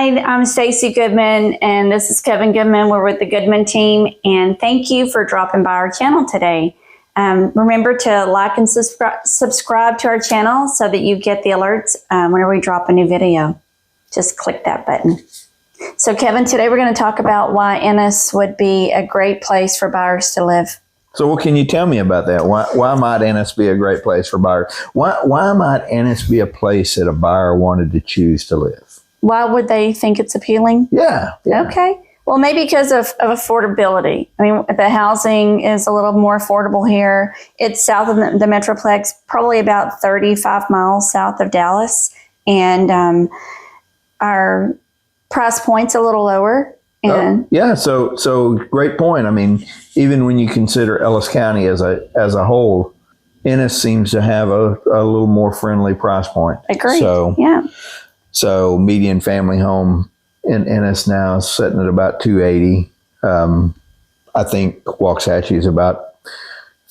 Hi, I'm Stacey Goodman, and this is Kevin Goodman. We're with the Goodman team, and thank you for dropping by our channel today. Remember to like and subscribe to our channel so that you get the alerts whenever we drop a new video. Just click that button. So, Kevin, today we're going to talk about why Ennis would be a great place for buyers to live. So what can you tell me about that? Why might Ennis be a great place for buyers? Why might Ennis be a place that a buyer wanted to choose to live? Why would they think it's appealing? Yeah. Okay. Well, maybe because of affordability. I mean, the housing is a little more affordable here. It's south of the Metroplex, probably about 35 miles south of Dallas. And our price point's a little lower. And yeah, so great point. I mean, even when you consider Ellis County as a whole, Ennis seems to have a little more friendly price point. Agreed. So yeah. So median family home in Ennis now is sitting at about $280. I think Waxahachie is about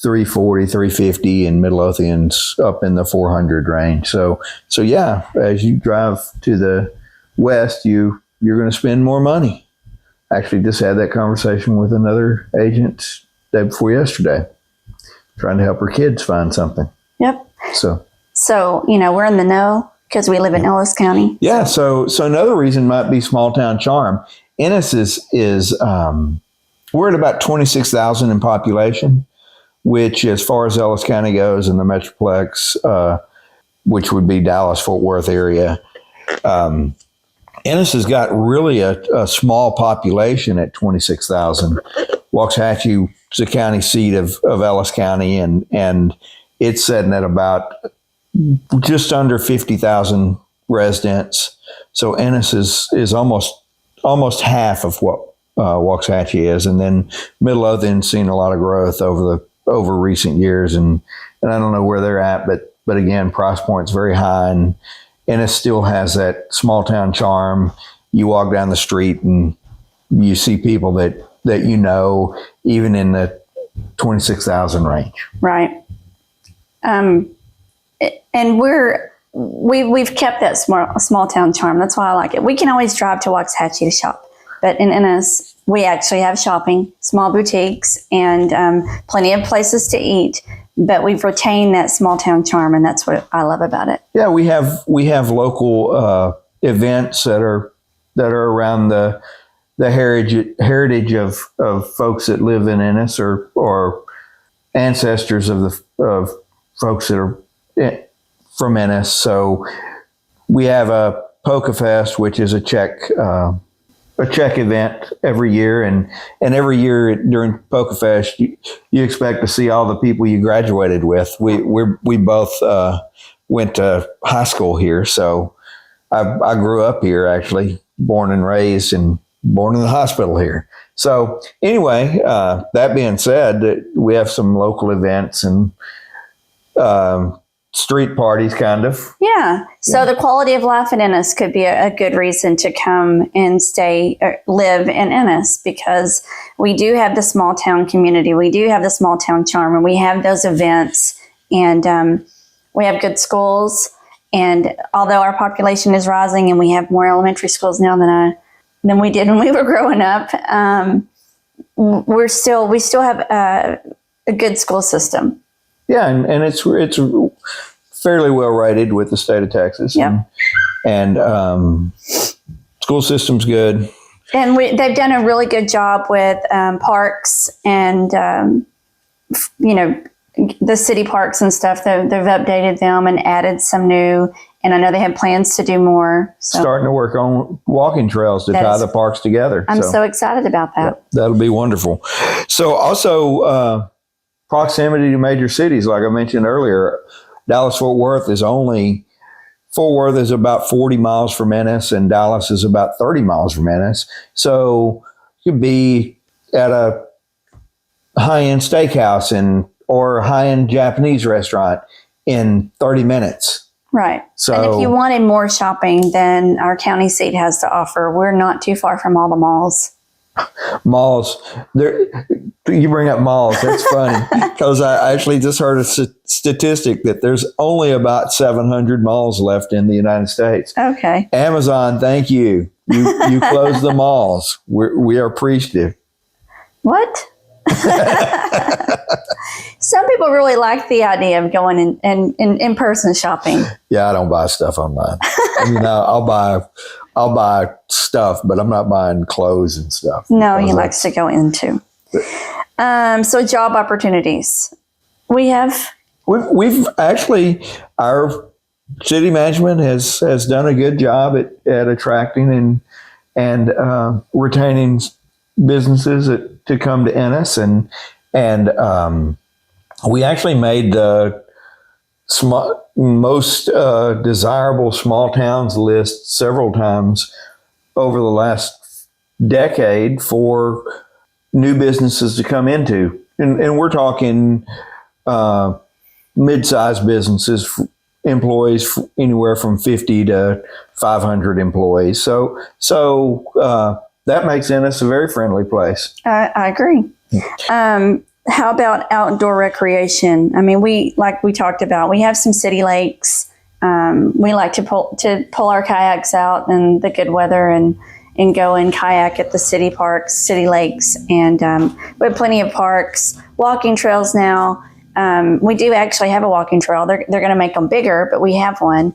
$340, $350, and Midlothian's up in the $400 range. So yeah, as you drive to the west, you're going to spend more money. Actually, just had that conversation with another agent day before yesterday, trying to help her kids find something. Yep. So we're in the know because we live in Ellis County. Yeah. So another reason might be small town charm. Ennis is we're at about 26,000 in population, which, as far as Ellis County goes, in the Metroplex, which would be Dallas-Fort Worth area. Ennis has got really a small population at 26,000. Waxahachie is the county seat of Ellis County, and it's sitting at about just under 50,000 residents. So Ennis is almost half of what Waxahachie is, and then Midlothian's seen a lot of growth over recent years, and I don't know where they're at, but again, price point's very high, and Ennis still has that small town charm. You walk down the street and you see people that you know, even in the 26,000 range. Right. And we've kept that small town charm. That's why I like it. We can always drive to Waxahachie to shop, but in Ennis, we actually have shopping, small boutiques, and plenty of places to eat. But we've retained that small town charm, and that's what I love about it. Yeah, we have local events that are around the heritage of folks that live in Ennis or ancestors of folks that are from Ennis. So we have a Polka Fest, which is a Czech event every year, and every year during Polka Fest, you expect to see all the people you graduated with. We both went to high school here, so I grew up here, actually, born and raised, and born in the hospital here. So anyway, that being said, we have some local events and street parties, kind of. Yeah. So the quality of life in Ennis could be a good reason to come and stay or live in Ennis, because we do have the small town community. We do have the small town charm, and we have those events, and we have good schools. And although our population is rising and we have more elementary schools now than we did when we were growing up, we still have a good school system. Yeah, and it's fairly well rated with the state of Texas. Yep. And school system's good. And they've done a really good job with parks and, the city parks and stuff. They've updated them and added some new, and I know they have plans to do more. So. Starting to work on walking trails to tie the parks together. I'm so excited about that. That'll be wonderful. So also, proximity to major cities, like I mentioned earlier, Dallas-Fort Worth is about 40 miles from Ennis, and Dallas is about 30 miles from Ennis. So you could be at a high-end steakhouse or a high-end Japanese restaurant in 30 minutes. Right. So, and if you wanted more shopping than our county seat has to offer, we're not too far from all the malls. Malls. There, you bring up malls. That's funny because I actually just heard a statistic that there's only about 700 malls left in the United States. Okay. Amazon, thank you. You closed the malls. We are appreciative. What? Some people really like the idea of going in person shopping. Yeah, I don't buy stuff online. I'll buy stuff, but I'm not buying clothes and stuff. No, he likes to go into. So job opportunities. We've actually, our city management has done a good job at attracting and retaining businesses to come to Ennis, and we actually made the most desirable small towns list several times over the last decade for new businesses to come into, and we're talking mid-sized businesses, employees anywhere from 50 to 500 employees. So that makes Ennis a very friendly place. I agree. How about outdoor recreation? I mean, like we talked about, we have some city lakes. We like to pull our kayaks out in the good weather and go and kayak at the city parks, city lakes, and we have plenty of parks, walking trails now. We do actually have a walking trail. They're going to make them bigger, but we have one.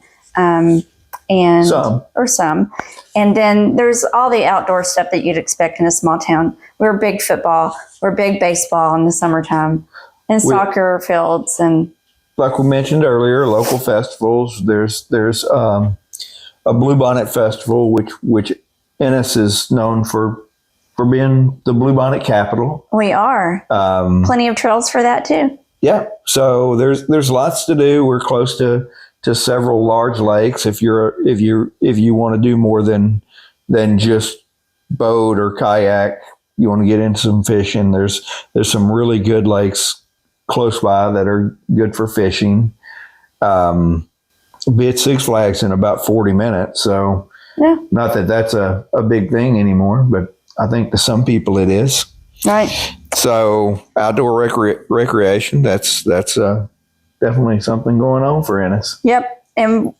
Some. And then there's all the outdoor stuff that you'd expect in a small town. We're big football. We're big baseball in the summertime, and soccer fields. And like we mentioned earlier, local festivals. There's a Bluebonnet Festival, which Ennis is known for being the Bluebonnet capital. We are. Plenty of trails for that too. Yeah. So there's lots to do. We're close to several large lakes. If you want to do more than just boat or kayak, you want to get into some fishing. There's some really good lakes close by that are good for fishing. Be at Six Flags in about 40 minutes. So yeah, not that that's a big thing anymore, but I think to some people it is. Right. So outdoor recreation, that's definitely something going on for Ennis. Yep. And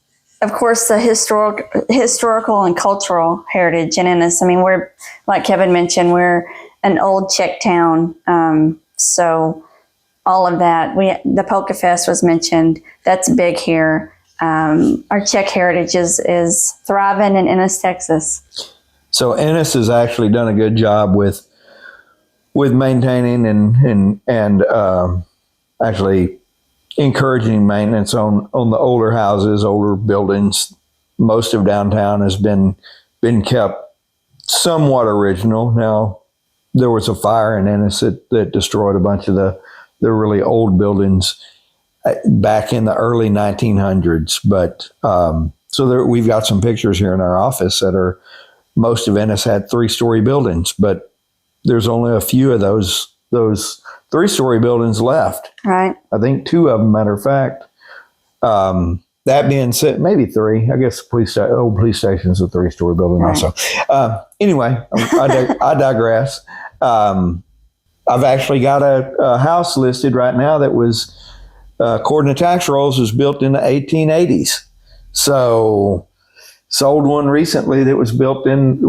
of course, the historical and cultural heritage in Ennis. I mean, we're, like Kevin mentioned, we're an old Czech town. So all of that, the Polka Fest was mentioned. That's big here. Our Czech heritage is thriving in Ennis, Texas. So Ennis has actually done a good job with maintaining and actually encouraging maintenance on the older houses, older buildings. Most of downtown has been kept somewhat original. Now, there was a fire in Ennis that destroyed a bunch of the really old buildings back in the early 1900s. But we've got some pictures here in our office that are, most of Ennis had 3-story buildings, but there's only a few of those 3-story buildings left. Right. I think 2 of them, matter of fact. That being said, maybe 3. I guess old police station is a 3-story building also. Anyway, I digress. I've actually got a house listed right now that was, according to tax rolls, was built in the 1880s. So sold one recently that was built in,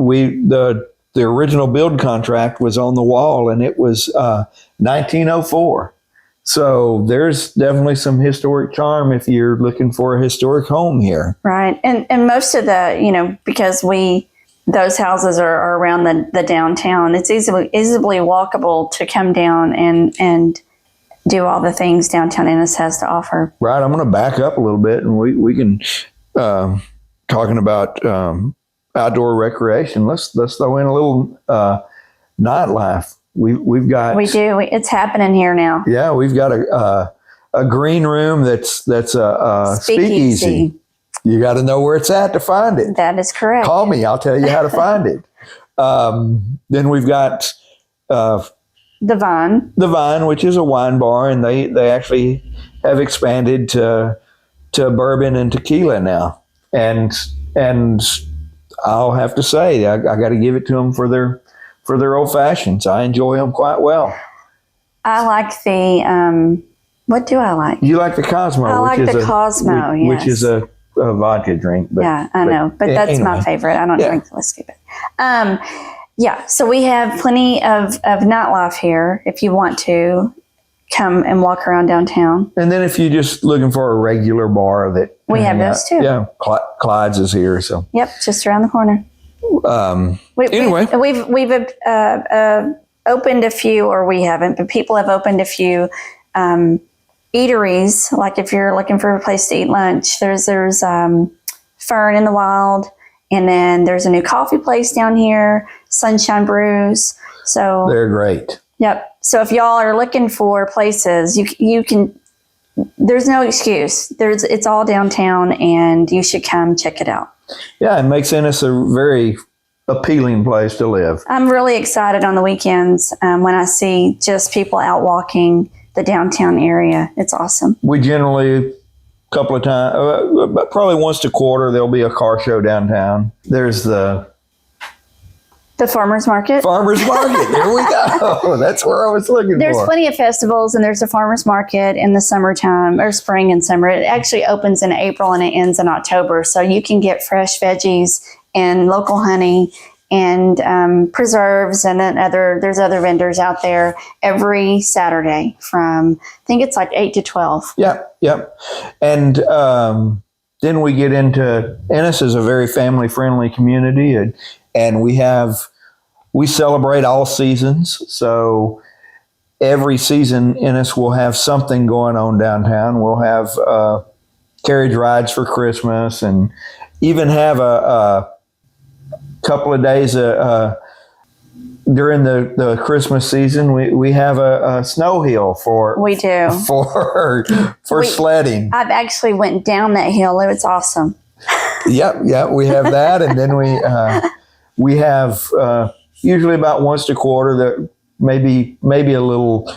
the original build contract was on the wall, and it was 1904. So there's definitely some historic charm if you're looking for a historic home here. Right. And most of the, because those houses are around the downtown, it's easily walkable to come down and do all the things downtown Ennis has to offer. Right. I'm going to back up a little bit, and we can, talking about outdoor recreation, let's throw in a little nightlife. We do. It's happening here now. Yeah, we've got a green room that's a speakeasy. You got to know where it's at to find it. That is correct. Call me, I'll tell you how to find it. Then we've got the Vine, which is a wine bar, and they actually have expanded to bourbon and tequila now, and I'll have to say, I got to give it to them for for their old fashions. I enjoy them quite well. I like the, what do I like? You like the Cosmo, I like the Cosmo, which is a vodka drink. But, yeah, I know, but that's anyway. my favorite. I don't drink the whiskey, but yeah. So we have plenty of nightlife here. If you want to come and walk around downtown, And then if you're just looking for a regular bar that we have those too. Yeah, Clyde's is here. So Yep, just around the corner. Anyway. We've opened a few, or we haven't, but people have opened a few eateries. Like if you're looking for a place to eat lunch, there's Fern in the Wild, and then there's a new coffee place down here, Sunshine Brews. So they're great. Yep. So if y'all are looking for places, you can. There's no excuse. It's all downtown, and you should come check it out. Yeah, it makes Ennis a very appealing place to live. I'm really excited on the weekends when I see just people out walking the downtown area. It's awesome. We generally, a couple of times, probably once a quarter, there'll be a car show downtown. There's the farmers market. Farmers market. There we go. That's where I was looking There's for. plenty of festivals, and there's a farmers market in the summertime, or spring and summer. It actually opens in April and it ends in October. So you can get fresh veggies and local honey and preserves, and then there's other vendors out there every Saturday from, I think it's like 8 to 12. Yep. And then we get into, Ennis is a very family-friendly community, and we celebrate all seasons. So every season, Ennis will have something going on downtown. We'll have carriage rides for Christmas, and even have a couple of days during the Christmas season. We have a snow hill for We do. for sledding. I've actually went down that hill. It's awesome. Yep, we have that, and then we have usually about once a quarter, that maybe a little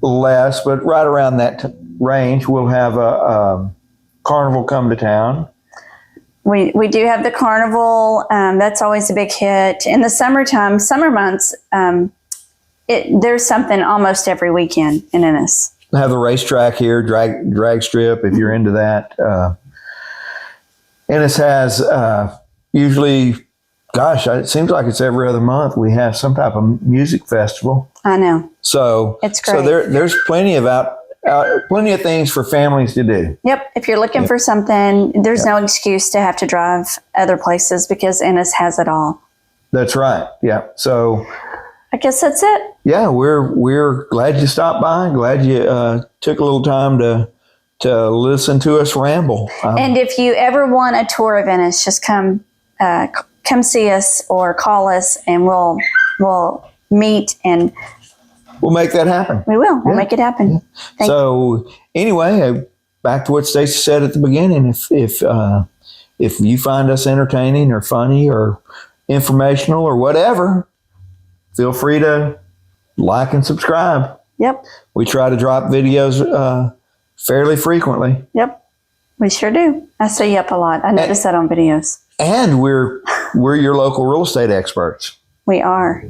less, but right around that range, we'll have a carnival come to town. We do have the carnival. That's always a big hit. In the summertime, summer months, there's something almost every weekend in Ennis. Have the racetrack here, drag strip, if you're into that. Ennis has usually, gosh, it seems like it's every other month, we have some type of music festival. I know. So it's great. So there's plenty of things for families to do. Yep. If you're looking for something, there's no excuse to have to drive other places, because Ennis has it all. That's right. Yeah. So I guess that's it. Yeah, we're glad you stopped by. Glad you took a little time to listen to us ramble. And if you ever want a tour of Ennis, just come see us or call us, and we'll meet, and we'll make that happen. We will. We'll make it happen. Yeah. So anyway, back to what Stacey said at the beginning. If you find us entertaining or funny or informational or whatever, feel free to like and subscribe. Yep. We try to drop videos fairly frequently. Yep. We sure do. I say yep a lot. I notice that on videos. And we're your local real estate experts. We are.